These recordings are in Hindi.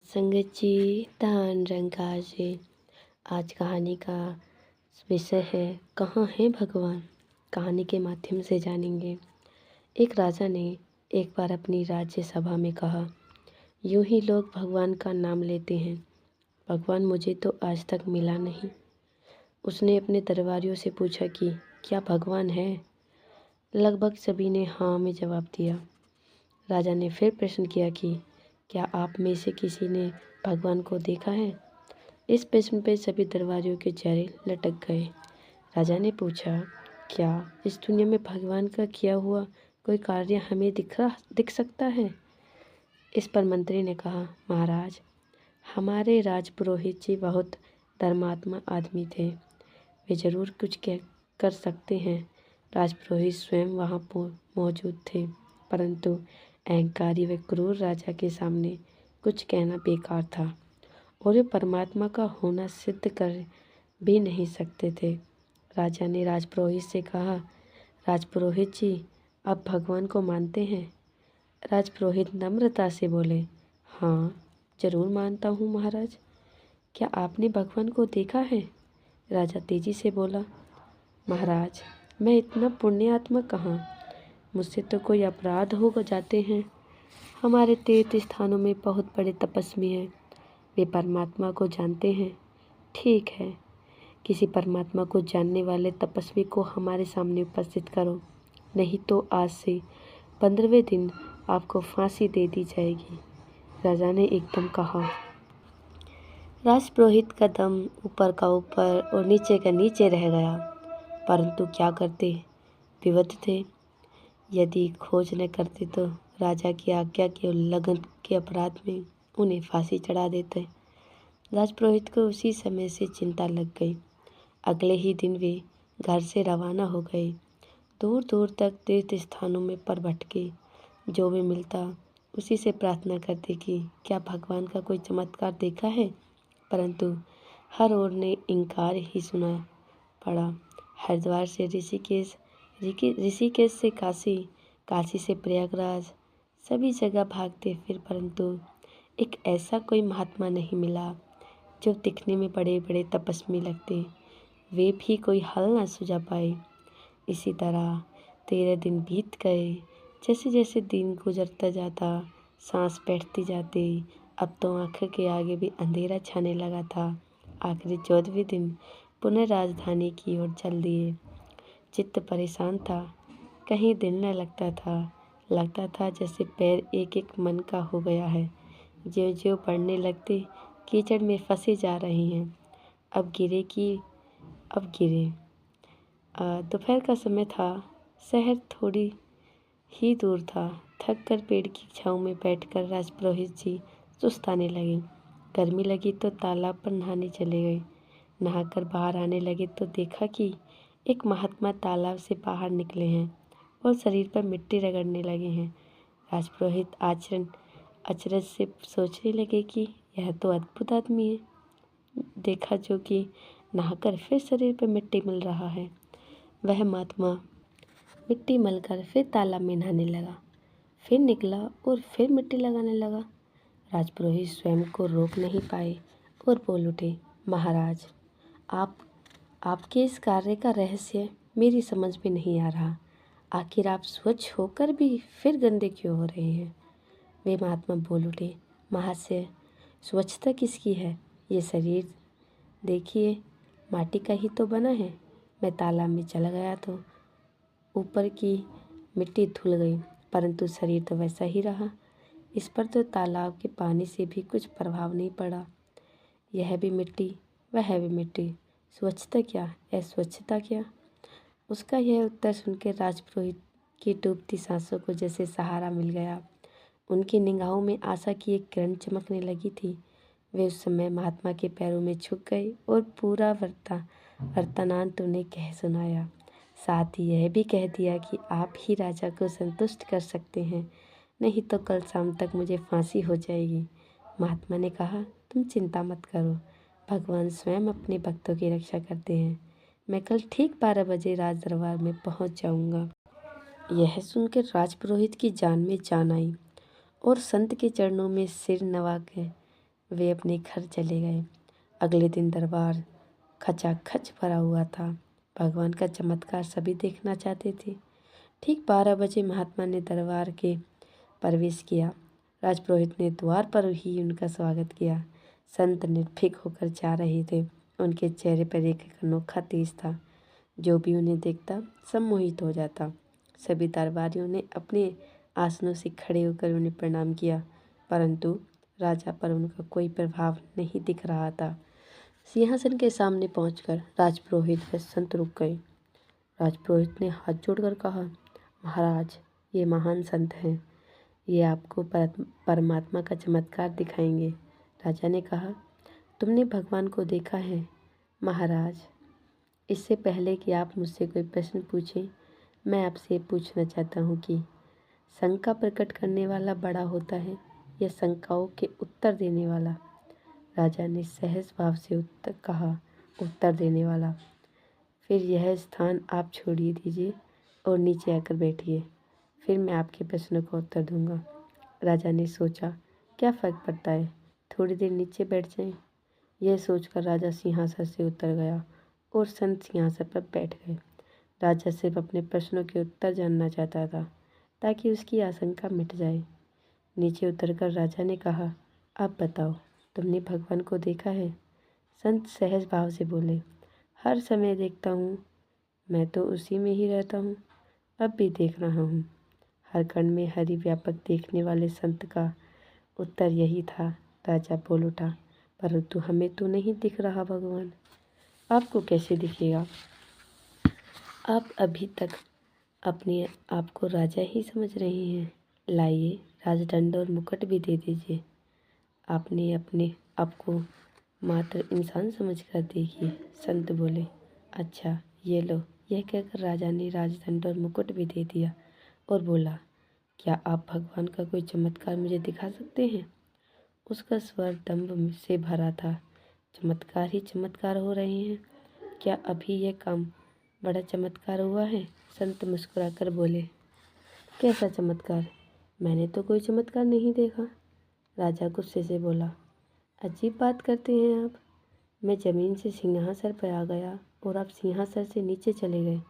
संगत जी, धान रंगा से आज कहानी का विषय है कहाँ है भगवान। कहानी के माध्यम से जानेंगे। एक राजा ने एक बार अपनी राज्य सभा में कहा, यूं ही लोग भगवान का नाम लेते हैं, भगवान मुझे तो आज तक मिला नहीं। उसने अपने दरबारियों से पूछा कि क्या भगवान है। लगभग सभी ने हाँ में जवाब दिया। राजा ने फिर प्रश्न किया कि क्या आप में से किसी ने भगवान को देखा है। इस प्रश्न पर सभी दरबारियों के चेहरे लटक गए। राजा ने पूछा, क्या इस दुनिया में भगवान का किया हुआ कोई कार्य हमें दिख सकता है। इस पर मंत्री ने कहा, महाराज, हमारे राजपुरोहित जी बहुत धर्मात्मा आदमी थे, वे जरूर कुछ कर सकते हैं। राजपुरोहित स्वयं वहाँ मौजूद थे, परंतु अहंकारी व क्रूर राजा के सामने कुछ कहना बेकार था और वे परमात्मा का होना सिद्ध कर भी नहीं सकते थे। राजा ने राजपुरोहित से कहा, राजपुरोहित जी, आप भगवान को मानते हैं। राजपुरोहित नम्रता से बोले, हाँ, जरूर मानता हूँ महाराज। क्या आपने भगवान को देखा है। राजा तेजी से बोला, महाराज, मैं इतना पुण्य आत्मा कहाँ, मुझसे तो कोई अपराध हो जाते हैं। हमारे तीर्थ स्थानों में बहुत बड़े तपस्वी हैं, वे परमात्मा को जानते हैं। ठीक है, किसी परमात्मा को जानने वाले तपस्वी को हमारे सामने उपस्थित करो, नहीं तो आज से 15वें दिन आपको फांसी दे दी जाएगी। राजा ने एकदम कहा। राजपुरोहित का दम ऊपर का ऊपर और नीचे का नीचे रह गया, परंतु क्या करते, विवश थे। यदि खोज न करते तो राजा की आज्ञा के उल्लंघन के अपराध में उन्हें फांसी चढ़ा देते। राजपुरोहित को उसी समय से चिंता लग गई। अगले ही दिन वे घर से रवाना हो गए। दूर दूर तक तीर्थ स्थानों में पर भटके, जो भी मिलता उसी से प्रार्थना करते कि क्या भगवान का कोई चमत्कार देखा है, परंतु हर ओर ने इनकार ही सुना पड़ा। हरिद्वार से ऋषिकेश से काशी, काशी से प्रयागराज, सभी जगह भागते फिर, परंतु एक ऐसा कोई महात्मा नहीं मिला जो दिखने में बड़े बड़े तपस्वी लगते, वे भी कोई हल न सुझा पाए। इसी तरह 13 दिन बीत गए। जैसे जैसे दिन गुजरता जाता, सांस बैठती जाती, अब तो आंखों के आगे भी अंधेरा छाने लगा था। आखिरी 14वें दिन पुनः राजधानी की ओर चल दिए। चित्त परेशान था, कहीं दिल न लगता था जैसे पैर एक एक मन का हो गया है। ज्यों ज्यों बढ़ने लगते कीचड़ में फंसे जा रहे हैं। अब गिरे। दोपहर का समय था, शहर थोड़ी ही दूर था। थक कर पेड़ की छाँव में बैठकर राजपुरोहित जी सुस्ताने लगे। गर्मी लगी तो तालाब पर नहाने चले गए। नहाकर बाहर आने लगे तो देखा कि एक महात्मा तालाब से बाहर निकले हैं और शरीर पर मिट्टी रगड़ने लगे हैं। राजपुरोहित अचरज से सोचने लगे कि यह तो अद्भुत आदमी है, देखा जो कि नहाकर फिर शरीर पर मिट्टी मिल रहा है। वह महात्मा मिट्टी मलकर फिर तालाब में नहाने लगा, फिर निकला और फिर मिट्टी लगाने लगा। राजपुरोहित स्वयं को रोक नहीं पाए और बोल उठे, महाराज, आपके इस कार्य का रहस्य मेरी समझ में नहीं आ रहा। आखिर आप स्वच्छ होकर भी फिर गंदे क्यों हो रहे हैं। वे महात्मा बोल उठे, महाशय, स्वच्छता किसकी है। ये शरीर देखिए, माटी का ही तो बना है। मैं तालाब में चला गया तो ऊपर की मिट्टी धुल गई, परंतु शरीर तो वैसा ही रहा। इस पर तो तालाब के पानी से भी कुछ प्रभाव नहीं पड़ा। यह भी मिट्टी, वह भी मिट्टी, स्वच्छता क्या, अस्वच्छता क्या। उसका यह उत्तर सुनकर राजपुरोहित की डूबती सांसों को जैसे सहारा मिल गया। उनकी निगाहों में आशा की एक किरण चमकने लगी थी। वे उस समय महात्मा के पैरों में झुक गए और पूरा वर्तमान उन्हें कह सुनाया। साथ ही यह भी कह दिया कि आप ही राजा को संतुष्ट कर सकते हैं, नहीं तो कल शाम तक मुझे फांसी हो जाएगी। महात्मा ने कहा, तुम चिंता मत करो, भगवान स्वयं अपने भक्तों की रक्षा करते हैं। मैं कल ठीक 12 बजे राज दरबार में पहुंच जाऊंगा। यह सुनकर राजपुरोहित की जान में जान आई और संत के चरणों में सिर नवा के वे अपने घर चले गए। अगले दिन दरबार खचाखच भरा हुआ था। भगवान का चमत्कार सभी देखना चाहते थे। ठीक 12 बजे महात्मा ने दरबार के प्रवेश किया। राजपुरोहित ने द्वार पर ही उनका स्वागत किया। संत निर्भीक होकर जा रहे थे। उनके चेहरे पर एक अनोखा तेज था। जो भी उन्हें देखता सम्मोहित हो जाता। सभी दरबारियों ने अपने आसनों से खड़े होकर उन्हें प्रणाम किया, परंतु राजा पर उनका कोई प्रभाव नहीं दिख रहा था। सिंहासन के सामने पहुंचकर राजपुरोहित व संत रुक गए। राजपुरोहित ने हाथ जोड़कर कहा, महाराज, ये महान संत हैं। ये आपको परमात्मा का चमत्कार दिखाएंगे। राजा ने कहा, तुमने भगवान को देखा है? महाराज, इससे पहले कि आप मुझसे कोई प्रश्न पूछें, मैं आपसे पूछना चाहता हूँ कि शंका प्रकट करने वाला बड़ा होता है या शंकाओं के उत्तर देने वाला? राजा ने सहज भाव से उत्तर देने वाला। फिर यह स्थान आप छोड़िए दीजिए और नीचे आकर बैठिए, फिर मैं आपके प्रश्नों का उत्तर दूंगा। राजा ने सोचा, क्या फ़र्क पड़ता है, थोड़ी देर नीचे बैठ जाएं। यह सोचकर राजा सिंहासन से उतर गया और संत सिंहासन पर बैठ गए। राजा सिर्फ अपने प्रश्नों के उत्तर जानना चाहता था ताकि उसकी आशंका मिट जाए। नीचे उतरकर राजा ने कहा, अब बताओ, तुमने भगवान को देखा है? संत सहज भाव से बोले, हर समय देखता हूँ, मैं तो उसी में ही रहता हूँ, अब भी देख रहा हूँ। हर कण में हरि व्यापक देखने वाले संत का उत्तर यही था। राजा बोल उठा, परंतु हमें तो नहीं दिख रहा भगवान। आपको कैसे दिखेगा? आप अभी तक अपने आप को राजा ही समझ रहे हैं। लाइए, राजदंड और मुकुट भी दे दीजिए। आपने अपने आप को मात्र इंसान समझकर देखिए। संत बोले, अच्छा, ये लो। यह कहकर राजा ने राजदंड और मुकुट भी दे दिया और बोला, क्या आप भगवान का कोई चमत्कार मुझे दिखा सकते हैं? उसका स्वर दंभ से भरा था। चमत्कार ही चमत्कार हो रहे हैं, क्या अभी यह काम बड़ा चमत्कार हुआ है? संत मुस्कुराकर बोले, कैसा चमत्कार? मैंने तो कोई चमत्कार नहीं देखा। राजा गुस्से से बोला, अजीब बात करते हैं आप। मैं जमीन से सिंहासन पर आ गया और आप सिंहासन से नीचे चले गए।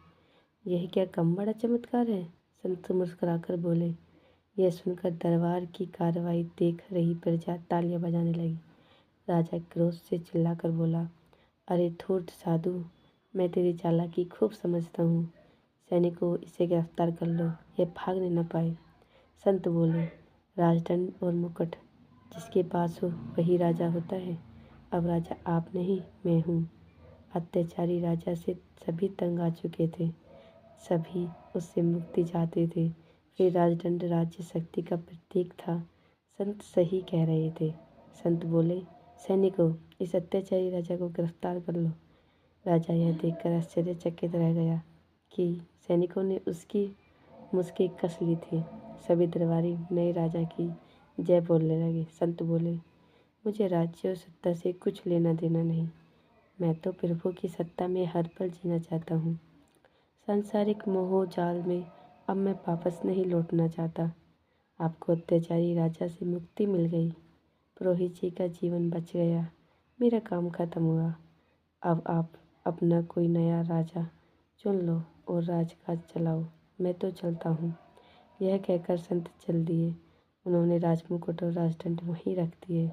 यह क्या कम बड़ा चमत्कार है? संत मुस्कुराकर बोले। यह सुनकर दरबार की कार्रवाई देख रही प्रजा तालियां बजाने लगी। राजा क्रोध से चिल्लाकर बोला, अरे धूर्त साधु, मैं तेरी चालाकी खूब समझता हूँ। सैनिकों, इसे गिरफ्तार कर लो, यह भागने न पाए। संत बोले, राजदंड और मुकुट जिसके पास हो वही राजा होता है। अब राजा आप नहीं, मैं हूँ। अत्याचारी राजा से सभी तंग आ चुके थे, सभी उससे मुक्ति चाहते थे। फिर राजदंड राज्य शक्ति का प्रतीक था। संत सही कह रहे थे। संत बोले, सैनिकों, इस अत्याचारी राजा को गिरफ्तार कर लो। राजा यह देखकर आश्चर्यचकित रह गया कि सैनिकों ने उसकी मुश्किल कस ली थी। सभी दरबारी नए राजा की जय बोलने लगे। संत बोले, मुझे राज्य और सत्ता से कुछ लेना देना नहीं। मैं तो प्रभु की सत्ता में हर पल जीना चाहता हूँ। सांसारिक मोह जाल में अब मैं वापस नहीं लौटना चाहता। आपको अत्याचारी राजा से मुक्ति मिल गई। पुरोहित जी का जीवन बच गया। मेरा काम खत्म हुआ। अब आप अपना कोई नया राजा चुन लो और राजकाज चलाओ। मैं तो चलता हूँ। यह कहकर संत चल दिए। उन्होंने राजमुकुट और राजदंड वहीं रख दिए।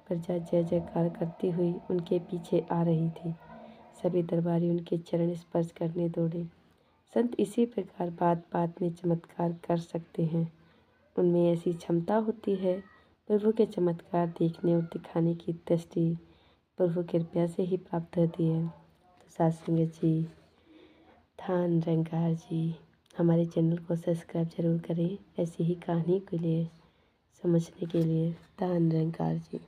प्रजा जय जयकार करती हुई उनके पीछे आ रही थी। सभी दरबारी उनके चरण स्पर्श करने दौड़े। संत इसी प्रकार बात बात में चमत्कार कर सकते हैं। उनमें ऐसी क्षमता होती है। प्रभु के चमत्कार देखने और दिखाने की दृष्टि प्रभु कृपा से ही प्राप्त होती है। तो साध संगत जी, धन निरंकार जी, हमारे चैनल को सब्सक्राइब जरूर करें ऐसी ही कहानी के लिए समझने के लिए। धन निरंकार जी।